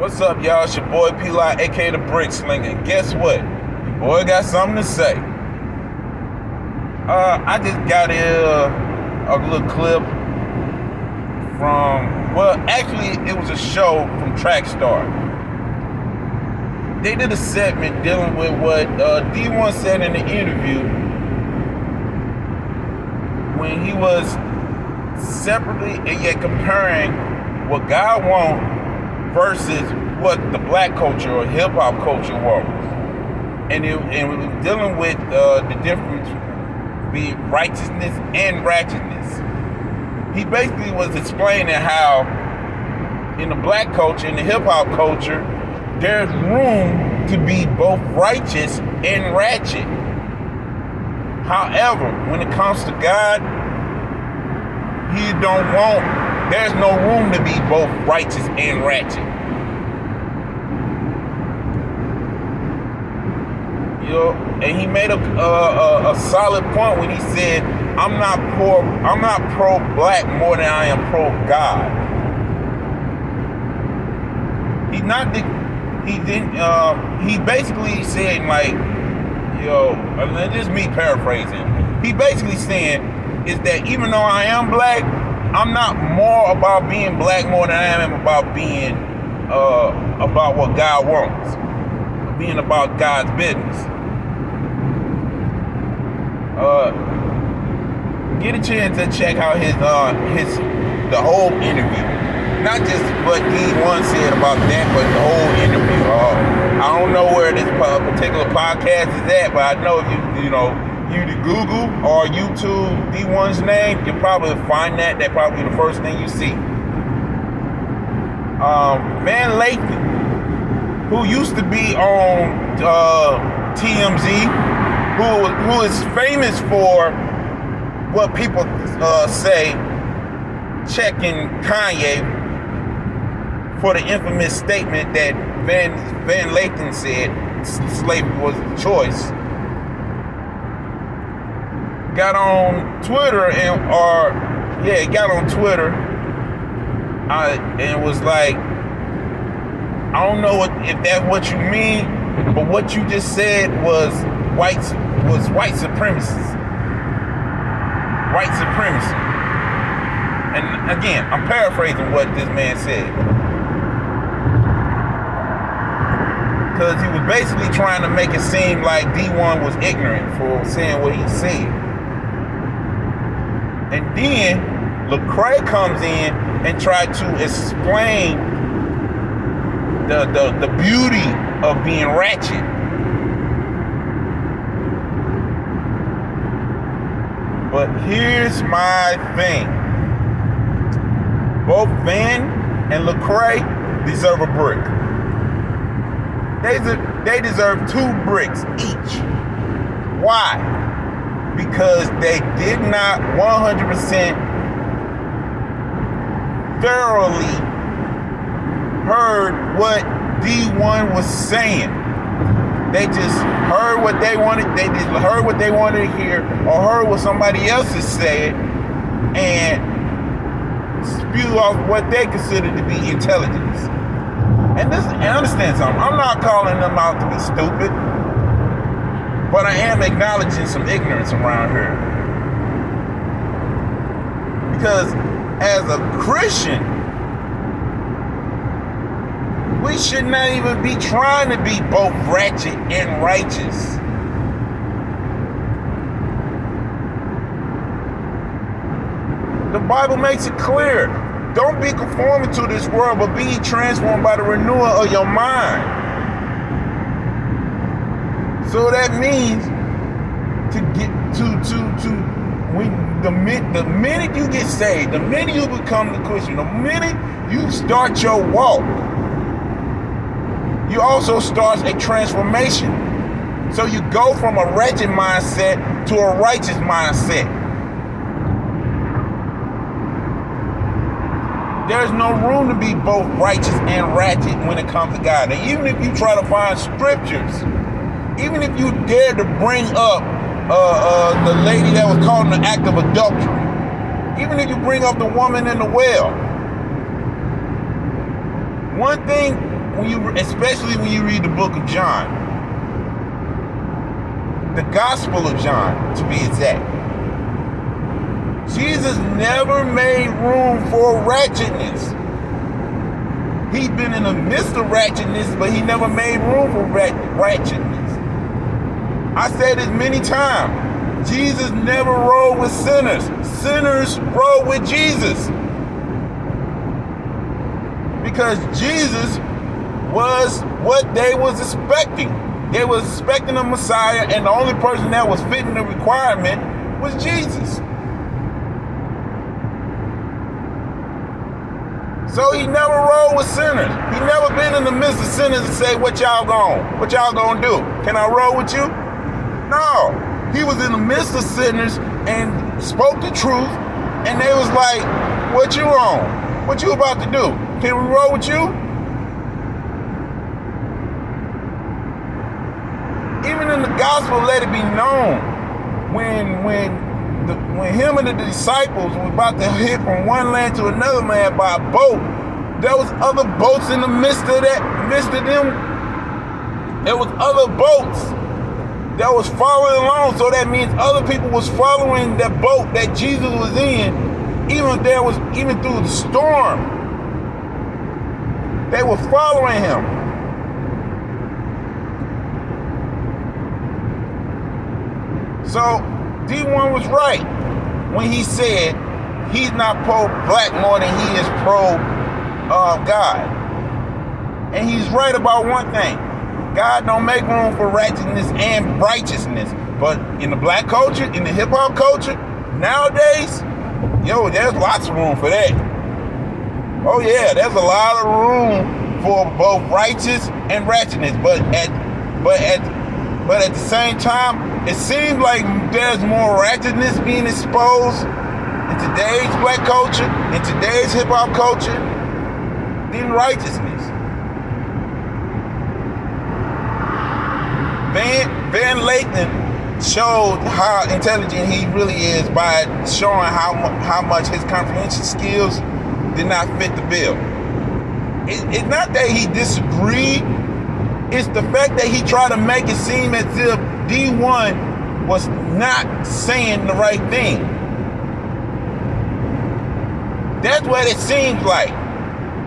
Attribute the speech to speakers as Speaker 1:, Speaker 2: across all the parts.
Speaker 1: What's up, y'all? It's your boy P-Lie, aka the Brick Slinger. And guess what? Your boy got something to say. I just got a little clip from, well, actually, it was a show from Trackstar. They did a segment dealing with what Dee-1 said in the interview when he was separately and yet comparing what God wants versus what the black culture or hip-hop culture wants. And it was dealing with the difference between righteousness and ratchetness. He basically was explaining how in the black culture, in the hip-hop culture, there's room to be both righteous and ratchet. However, when it comes to God, there's no room to be both righteous and ratchet. You know, and he made a solid point when he said, I'm not pro-black more than I am pro-God. He basically said, like, and this is me paraphrasing. He basically saying is that even though I am black, I'm not more about being black more than I am about being about what God wants, being about God's business. Get a chance to check out the whole interview, not just what Dee-1 said about that, but the whole interview. I don't know where this particular podcast is at, but I know if you Google or YouTube Dee-1's name, you'll probably find that. That's probably the first thing you see. Van Lathan, who used to be on TMZ, who is famous for what people say, checking Kanye for the infamous statement that Van Lathan said slavery was the choice. Got on Twitter and was like, I don't know if that's what you mean, but what you just said was white supremacy. White supremacy. And again, I'm paraphrasing what this man said, because he was basically trying to make it seem like Dee-1 was ignorant for saying what he said. And then Lecrae comes in and tried to explain the beauty of being ratchet. But here's my thing. Both Van and Lecrae deserve a brick. They deserve 2 bricks each. Why? Because they did not 100% thoroughly heard what Dee-1 was saying. They just heard what they wanted. They just heard what they wanted to hear, or heard what somebody else has said, and spew off what they consider to be intelligence. And understand something. I'm not calling them out to be stupid, but I am acknowledging some ignorance around here. Because as a Christian, we should not even be trying to be both ratchet and righteous. The Bible makes it clear. Don't be conforming to this world, but be transformed by the renewal of your mind. So that means the minute you get saved, the minute you become the Christian, the minute you start your walk, you also start a transformation. So you go from a wretched mindset to a righteous mindset. There's no room to be both righteous and ratchet when it comes to God. And even if you try to find scriptures, even if you dare to bring up the lady that was caught in the act of adultery, even if you bring up the woman in the well, one thing especially when you read the book of John, the Gospel of John, to be exact. Jesus never made room for ratchetness. He'd been in the midst of ratchetness, but he never made room for ratchetness. I said this many times. Jesus never rode with sinners. Sinners rode with Jesus. Because Jesus was what they was expecting. They was expecting a Messiah, and the only person that was fitting the requirement was Jesus. So he never rode with sinners. He never been in the midst of sinners and say, what y'all gonna do? Can I roll with you? No. He was in the midst of sinners and spoke the truth, and they was like, what you on? What you about to do? Can we roll with you? Even in the gospel, let it be known, when him and the disciples were about to hit from one land to another land by a boat, there was other boats in the midst of them. There was other boats that was following along. So that means other people was following that boat that Jesus was in, even through the storm. They were following him. So Dee-1 was right when he said he's not pro-black more than he is pro-God. And he's right about one thing. God don't make room for ratchetness and righteousness. But in the black culture, in the hip-hop culture, nowadays, there's lots of room for that. Oh yeah, there's a lot of room for both righteous and ratchetness. But at the same time, it seems like there's more ratchetness being exposed in today's black culture, in today's hip-hop culture, than righteousness. Van Lathan showed how intelligent he really is by showing how much his comprehension skills did not fit the bill. It's not that he disagreed. It's the fact that he tried to make it seem as if Dee-1 was not saying the right thing. That's what it seems like.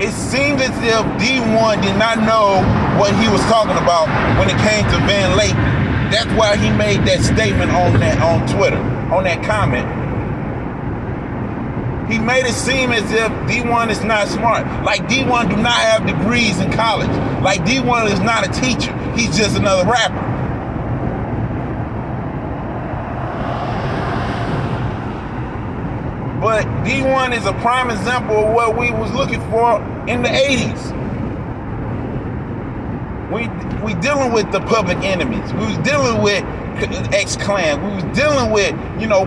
Speaker 1: It seems as if Dee-1 did not know what he was talking about when it came to Van Lathan. That's why he made that statement on Twitter, on that comment. He made it seem as if Dee-1 is not smart. Like Dee-1 do not have degrees in college. Like Dee-1 is not a teacher. He's just another rapper. But Dee-1 is a prime example of what we was looking for in the 80s. We dealing with the public enemies. We was dealing with X-Clan. We was dealing with,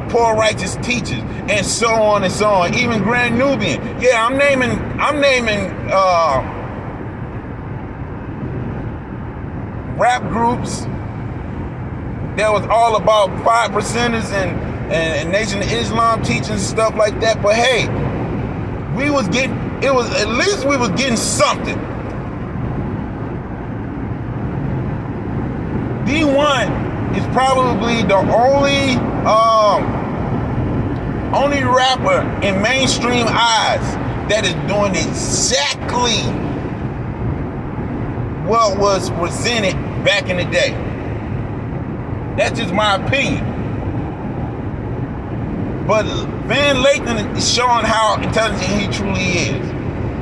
Speaker 1: poor righteous teachers, and so on and so on. Even Grand Nubian. Yeah, I'm naming rap groups that was all about 5%ers and Nation of Islam teaching and stuff like that. But hey, we was getting something. Dee-1 is probably the only rapper in mainstream eyes that is doing exactly what was presented back in the day. That's just my opinion. But Van Lathan is showing how intelligent he truly is.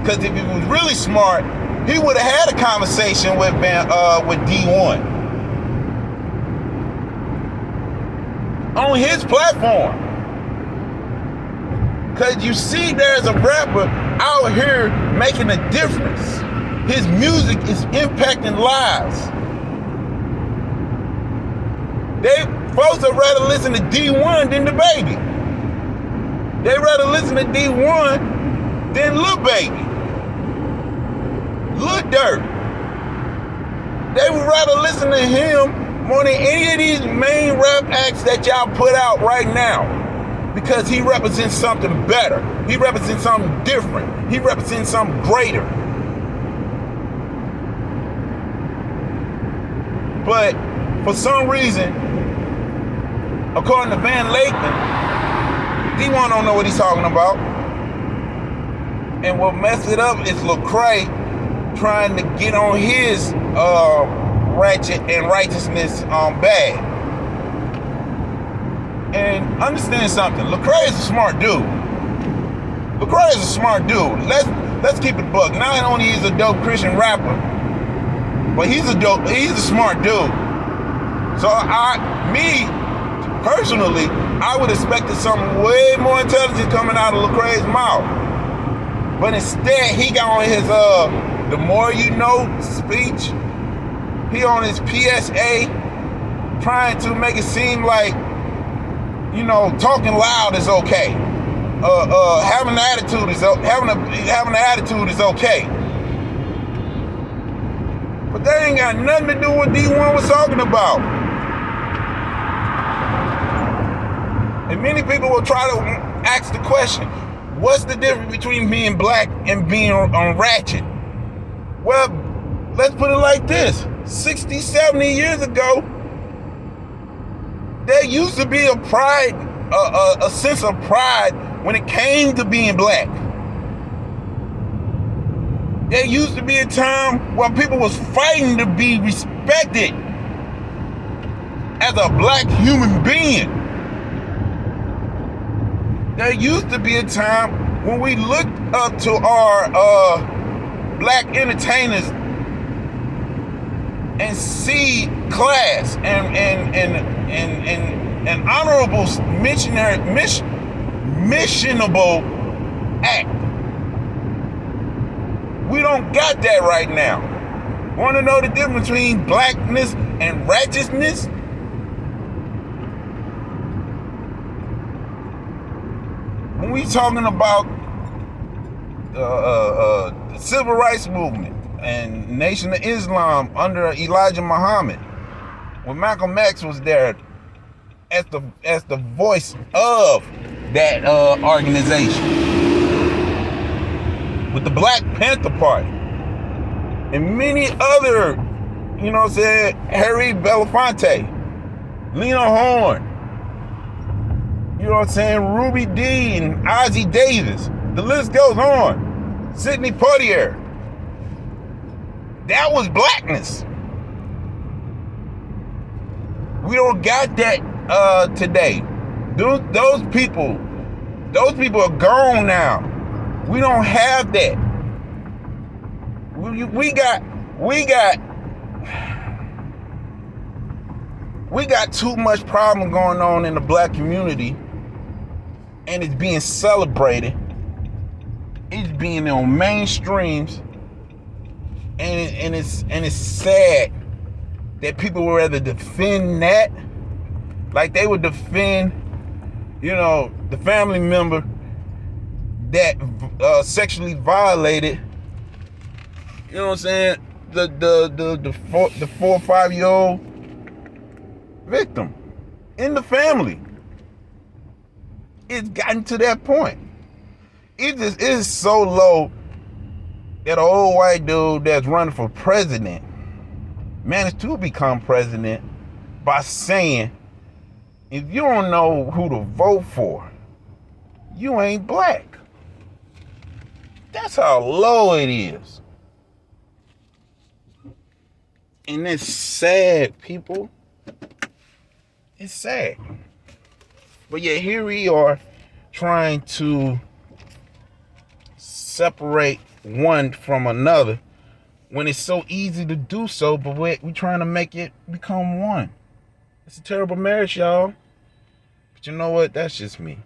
Speaker 1: Because if he was really smart, he would have had a conversation with Dee-1 on his platform. Because you see there's a rapper out here making a difference. His music is impacting lives. Folks would rather listen to Dee-1 than the Baby. They'd rather listen to Dee-1 than Lil Baby, Lil Durk. They would rather listen to him more than any of these main rap acts that y'all put out right now, because he represents something better. He represents something different. He represents something greater. But for some reason, according to Van Lathan, Dee-1 don't know what he's talking about. And what messed it up is Lecrae trying to get on his ratchet and righteousness bag. And understand something. Lecrae is a smart dude. Lecrae is a smart dude. Let's keep it buck. Not only is he a dope Christian rapper, but he's a smart dude. So personally, I would expect something way more intelligent coming out of Lecrae's mouth. But instead, he got on his the more you know speech. He on his PSA, trying to make it seem like, you know, talking loud is okay. Having an attitude is okay. But that ain't got nothing to do with what Dee-1 was talking about. And many people will try to ask the question, what's the difference between being black and being ratchet? Well, let's put it like this. 60, 70 years ago, there used to be a sense of pride when it came to being black. There used to be a time where people was fighting to be respected as a black human being. There used to be a time when we looked up to our black entertainers and see class and honorable missionable act. We don't got that right now. Want to know the difference between blackness and righteousness? When we talking about the civil rights movement and Nation of Islam under Elijah Muhammad, when Malcolm X was there as the voice of that organization, with the Black Panther Party and many other, you know what I'm saying, Harry Belafonte, Lena Horne, you know what I'm saying, Ruby Dee and Ozzie Davis, the list goes on, Sidney Poitier. That was blackness. We don't got that today. Those people are gone now. We don't have that. We got too much problem going on in the black community, and it's being celebrated. It's being on mainstreams, and it's sad that people would rather defend that, like they would defend, you know, the family member that sexually violated, you know what I'm saying, the 4 or 5 year old victim in the family. It's gotten to that point. It just is so low that an old white dude that's running for president managed to become president by saying, if you don't know who to vote for, you ain't black. That's how low it is. And it's sad, people. It's sad. But yet here we are trying to separate one from another when it's so easy to do so, but we're trying to make it become one. It's a terrible marriage, y'all. But you know what? That's just me.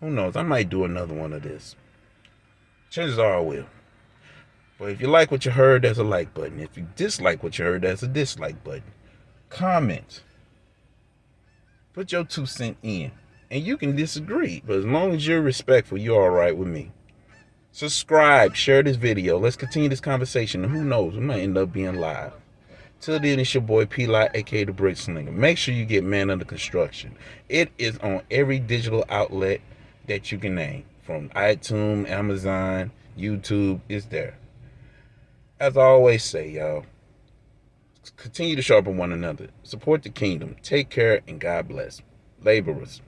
Speaker 1: Who knows? I might do another one of this. Chances are I will. But if you like what you heard, there's a like button. If you dislike what you heard, there's a dislike button. Comment. Put your 2 cents in. And you can disagree, but as long as you're respectful, you're all right with me. Subscribe, share this video. Let's continue this conversation. And who knows, we might end up being live. Till then, it's your boy P-Lot, aka the Brick Slinger. Make sure you get Man Under Construction. It is on every digital outlet that you can name. From iTunes, Amazon, YouTube, it's there. As I always say, y'all, Continue to sharpen one another. Support the kingdom. Take care, and God bless. Laborers.